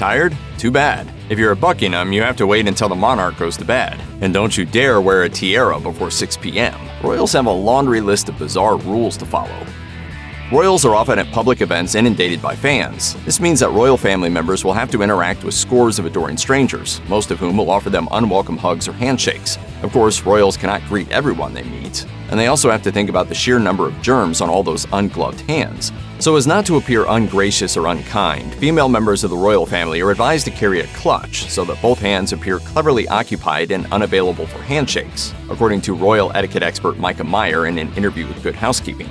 Tired? Too bad. If you're at Buckingham, you have to wait until the monarch goes to bed. And don't you dare wear a tiara before 6 p.m. Royals have a laundry list of bizarre rules to follow. Royals are often at public events inundated by fans. This means that royal family members will have to interact with scores of adoring strangers, most of whom will offer them unwelcome hugs or handshakes. Of course, royals cannot greet everyone they meet, and they also have to think about the sheer number of germs on all those ungloved hands. So as not to appear ungracious or unkind, female members of the royal family are advised to carry a clutch so that both hands appear cleverly occupied and unavailable for handshakes, according to royal etiquette expert Micah Meyer in an interview with Good Housekeeping.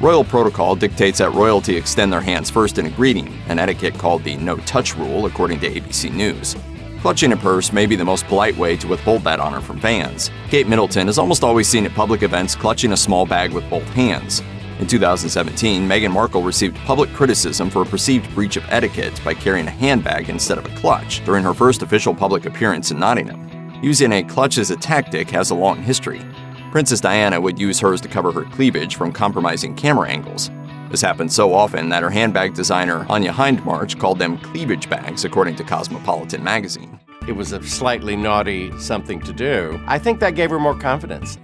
Royal protocol dictates that royalty extend their hands first in a greeting, an etiquette called the no-touch rule, according to ABC News. Clutching a purse may be the most polite way to withhold that honor from fans. Kate Middleton is almost always seen at public events clutching a small bag with both hands. In 2017, Meghan Markle received public criticism for a perceived breach of etiquette by carrying a handbag instead of a clutch during her first official public appearance in Nottingham. Using a clutch as a tactic has a long history. Princess Diana would use hers to cover her cleavage from compromising camera angles. This happened so often that her handbag designer, Anya Hindmarch, called them cleavage bags, according to Cosmopolitan magazine. It was a slightly naughty something to do. I think that gave her more confidence.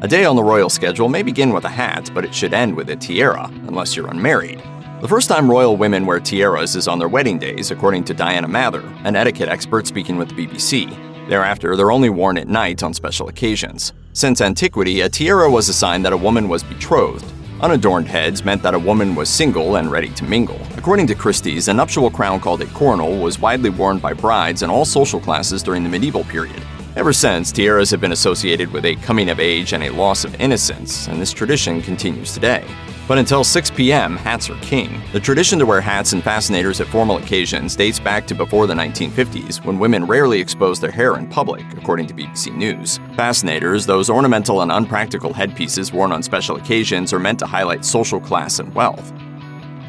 A day on the royal schedule may begin with a hat, but it should end with a tiara, unless you're unmarried. The first time royal women wear tiaras is on their wedding days, according to Diana Mather, an etiquette expert speaking with the BBC. Thereafter, they're only worn at night on special occasions. Since antiquity, a tiara was a sign that a woman was betrothed. Unadorned heads meant that a woman was single and ready to mingle. According to Christie's, a nuptial crown called a coronal was widely worn by brides in all social classes during the medieval period. Ever since, tiaras have been associated with a coming of age and a loss of innocence, and this tradition continues today. But until 6 p.m., hats are king. The tradition to wear hats and fascinators at formal occasions dates back to before the 1950s, when women rarely exposed their hair in public, according to BBC News. Fascinators, those ornamental and unpractical headpieces worn on special occasions, are meant to highlight social class and wealth.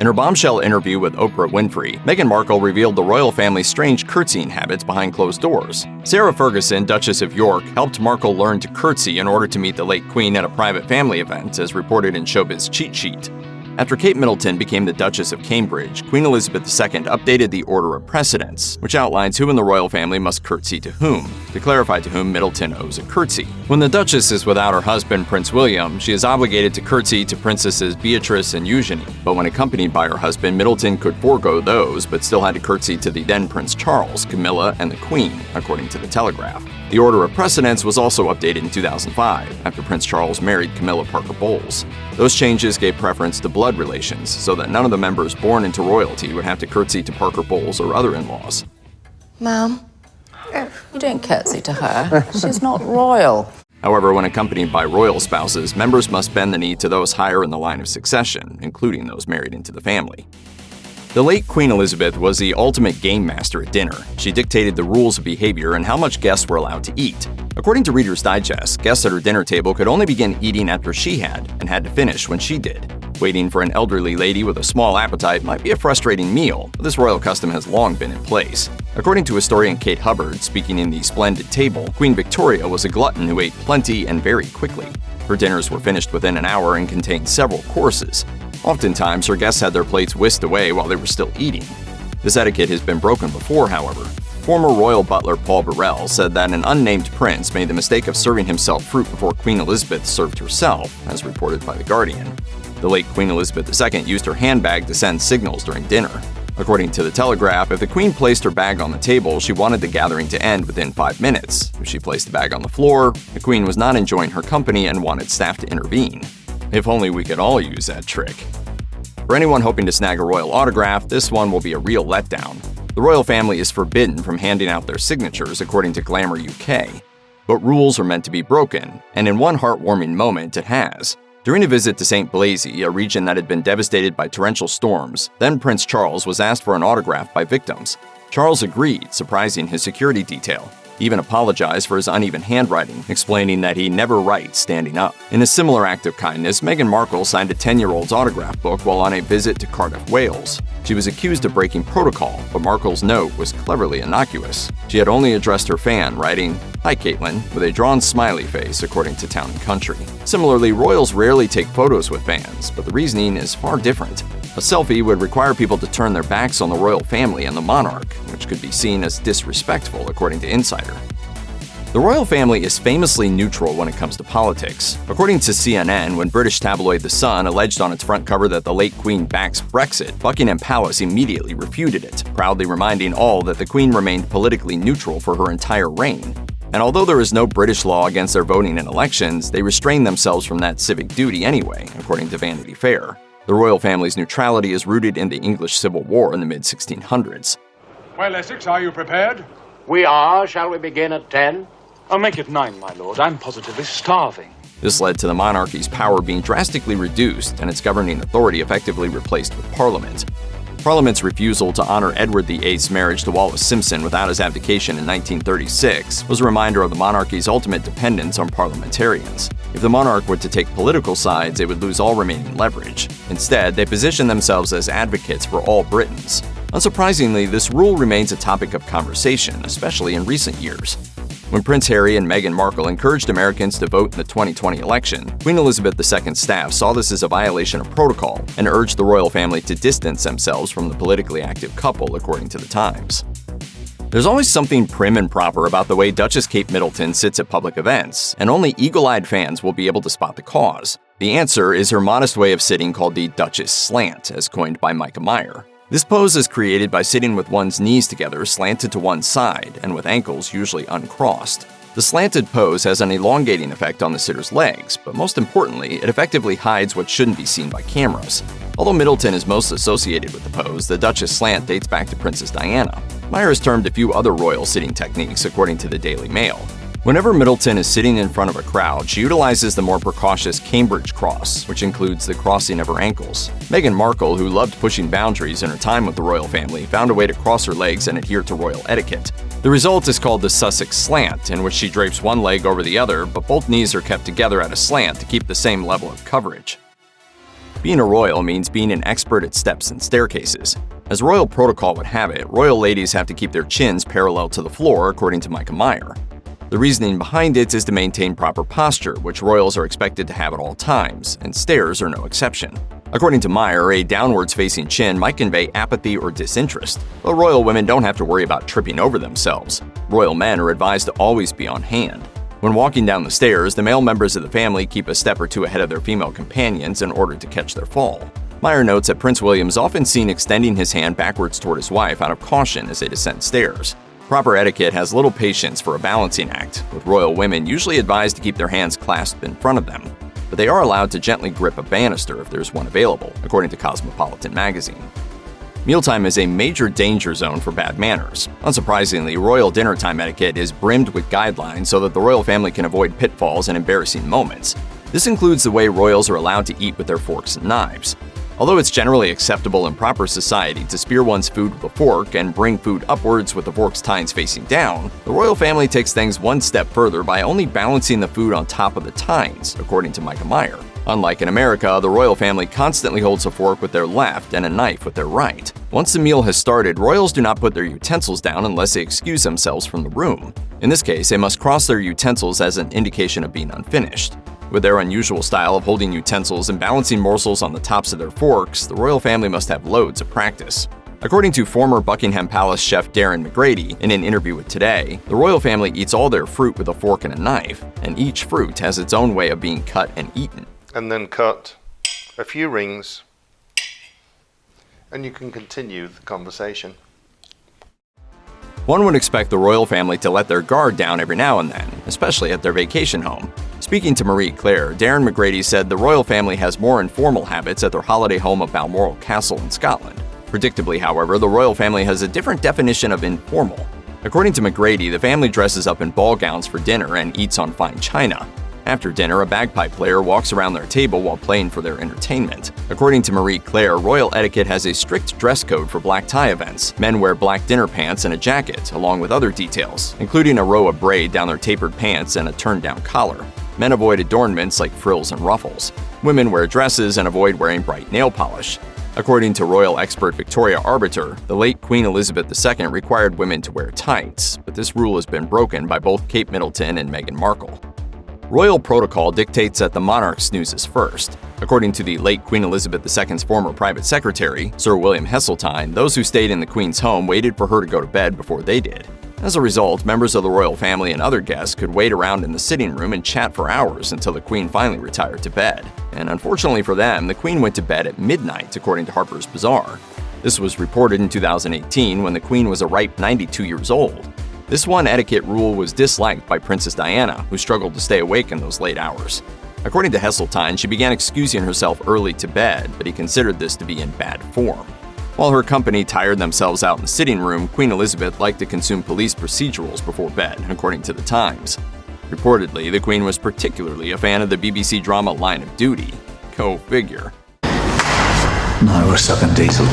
In her bombshell interview with Oprah Winfrey, Meghan Markle revealed the royal family's strange curtsying habits behind closed doors. Sarah Ferguson, Duchess of York, helped Markle learn to curtsy in order to meet the late Queen at a private family event, as reported in Showbiz Cheat Sheet. After Kate Middleton became the Duchess of Cambridge, Queen Elizabeth II updated the Order of Precedence, which outlines who in the royal family must curtsy to whom, to clarify to whom Middleton owes a curtsy. When the Duchess is without her husband, Prince William, she is obligated to curtsy to Princesses Beatrice and Eugenie, but when accompanied by her husband, Middleton could forego those, but still had to curtsy to the then Prince Charles, Camilla, and the Queen, according to the Telegraph. The Order of Precedence was also updated in 2005, after Prince Charles married Camilla Parker Bowles. Those changes gave preference to blood relations, so that none of the members born into royalty would have to curtsy to Parker Bowles or other in-laws. Ma'am, you don't curtsy to her. She's not royal. However, when accompanied by royal spouses, members must bend the knee to those higher in the line of succession, including those married into the family. The late Queen Elizabeth was the ultimate game master at dinner. She dictated the rules of behavior and how much guests were allowed to eat. According to Reader's Digest, guests at her dinner table could only begin eating after she had, and had to finish when she did. Waiting for an elderly lady with a small appetite might be a frustrating meal, but this royal custom has long been in place. According to historian Kate Hubbard, speaking in The Splendid Table, Queen Victoria was a glutton who ate plenty and very quickly. Her dinners were finished within an hour and contained several courses. Oftentimes, her guests had their plates whisked away while they were still eating. This etiquette has been broken before, however. Former royal butler Paul Burrell said that an unnamed prince made the mistake of serving himself fruit before Queen Elizabeth served herself, as reported by The Guardian. The late Queen Elizabeth II used her handbag to send signals during dinner. According to The Telegraph, if the Queen placed her bag on the table, she wanted the gathering to end within 5 minutes. If she placed the bag on the floor, the Queen was not enjoying her company and wanted staff to intervene. If only we could all use that trick. For anyone hoping to snag a royal autograph, this one will be a real letdown. The royal family is forbidden from handing out their signatures, according to Glamour UK. But rules are meant to be broken, and in one heartwarming moment it has. During a visit to St. Blazey, a region that had been devastated by torrential storms, then Prince Charles was asked for an autograph by victims. Charles agreed, surprising his security detail. He even apologized for his uneven handwriting, explaining that he never writes standing up. In a similar act of kindness, Meghan Markle signed a 10-year-old's autograph book while on a visit to Cardiff, Wales. She was accused of breaking protocol, but Markle's note was cleverly innocuous. She had only addressed her fan, writing, "Hi, Caitlin," with a drawn smiley face, according to Town & Country. Similarly, royals rarely take photos with fans, but the reasoning is far different. A selfie would require people to turn their backs on the royal family and the monarch, which could be seen as disrespectful according to Insider. The royal family is famously neutral when it comes to politics. According to CNN, when British tabloid The Sun alleged on its front cover that the late Queen backs Brexit, Buckingham Palace immediately refuted it, proudly reminding all that the Queen remained politically neutral for her entire reign. And although there is no British law against their voting in elections, they restrain themselves from that civic duty anyway, according to Vanity Fair. The royal family's neutrality is rooted in the English Civil War in the mid-1600s. Well, Essex, are you prepared? We are. Shall we begin at 10? I'll make it 9, my lord. I'm positively starving. This led to the monarchy's power being drastically reduced and its governing authority effectively replaced with Parliament. Parliament's refusal to honor Edward VIII's marriage to Wallis Simpson without his abdication in 1936 was a reminder of the monarchy's ultimate dependence on parliamentarians. If the monarch were to take political sides, it would lose all remaining leverage. Instead, they position themselves as advocates for all Britons. Unsurprisingly, this rule remains a topic of conversation, especially in recent years. When Prince Harry and Meghan Markle encouraged Americans to vote in the 2020 election, Queen Elizabeth II's staff saw this as a violation of protocol and urged the royal family to distance themselves from the politically active couple, according to the Times. There's always something prim and proper about the way Duchess Kate Middleton sits at public events, and only eagle-eyed fans will be able to spot the cause. The answer is her modest way of sitting called the Duchess slant, as coined by Micah Meyer. This pose is created by sitting with one's knees together slanted to one side and with ankles usually uncrossed. The slanted pose has an elongating effect on the sitter's legs, but most importantly, it effectively hides what shouldn't be seen by cameras. Although Middleton is most associated with the pose, the Duchess slant dates back to Princess Diana. Meyer has termed a few other royal sitting techniques according to the Daily Mail. Whenever Middleton is sitting in front of a crowd, she utilizes the more precocious Cambridge cross, which includes the crossing of her ankles. Meghan Markle, who loved pushing boundaries in her time with the royal family, found a way to cross her legs and adhere to royal etiquette. The result is called the Sussex slant, in which she drapes one leg over the other, but both knees are kept together at a slant to keep the same level of coverage. Being a royal means being an expert at steps and staircases. As royal protocol would have it, royal ladies have to keep their chins parallel to the floor, according to Micah Meyer. The reasoning behind it is to maintain proper posture, which royals are expected to have at all times, and stairs are no exception. According to Meyer, a downwards-facing chin might convey apathy or disinterest, but royal women don't have to worry about tripping over themselves. Royal men are advised to always be on hand. When walking down the stairs, the male members of the family keep a step or two ahead of their female companions in order to catch their fall. Meyer notes that Prince William is often seen extending his hand backwards toward his wife out of caution as they descend stairs. Proper etiquette has little patience for a balancing act, with royal women usually advised to keep their hands clasped in front of them, but they are allowed to gently grip a banister if there's one available, according to Cosmopolitan magazine. Mealtime is a major danger zone for bad manners. Unsurprisingly, royal dinner time etiquette is brimmed with guidelines so that the royal family can avoid pitfalls and embarrassing moments. This includes the way royals are allowed to eat with their forks and knives. Although it's generally acceptable in proper society to spear one's food with a fork and bring food upwards with the fork's tines facing down, the royal family takes things one step further by only balancing the food on top of the tines, according to Micah Meyer. Unlike in America, the royal family constantly holds a fork with their left and a knife with their right. Once the meal has started, royals do not put their utensils down unless they excuse themselves from the room. In this case, they must cross their utensils as an indication of being unfinished. With their unusual style of holding utensils and balancing morsels on the tops of their forks, the royal family must have loads of practice. According to former Buckingham Palace chef Darren McGrady in an interview with Today, the royal family eats all their fruit with a fork and a knife, and each fruit has its own way of being cut and eaten. And then cut a few rings, and you can continue the conversation. One would expect the royal family to let their guard down every now and then, especially at their vacation home. Speaking to Marie Claire, Darren McGrady said the royal family has more informal habits at their holiday home of Balmoral Castle in Scotland. Predictably, however, the royal family has a different definition of informal. According to McGrady, the family dresses up in ball gowns for dinner and eats on fine china. After dinner, a bagpipe player walks around their table while playing for their entertainment. According to Marie Claire, royal etiquette has a strict dress code for black tie events. Men wear black dinner pants and a jacket, along with other details, including a row of braid down their tapered pants and a turned-down collar. Men avoid adornments like frills and ruffles. Women wear dresses and avoid wearing bright nail polish. According to royal expert Victoria Arbiter, the late Queen Elizabeth II required women to wear tights, but this rule has been broken by both Kate Middleton and Meghan Markle. Royal protocol dictates that the monarch snoozes first. According to the late Queen Elizabeth II's former private secretary, Sir William Heseltine, those who stayed in the Queen's home waited for her to go to bed before they did. As a result, members of the royal family and other guests could wait around in the sitting room and chat for hours until the Queen finally retired to bed. And unfortunately for them, the Queen went to bed at midnight, according to Harper's Bazaar. This was reported in 2018 when the Queen was a ripe 92 years old. This one etiquette rule was disliked by Princess Diana, who struggled to stay awake in those late hours. According to Heseltine, she began excusing herself early to bed, but he considered this to be in bad form. While her company tired themselves out in the sitting room, Queen Elizabeth liked to consume police procedurals before bed, according to the Times. Reportedly, the Queen was particularly a fan of the BBC drama Line of Duty. Go figure. Now we're sucking diesel.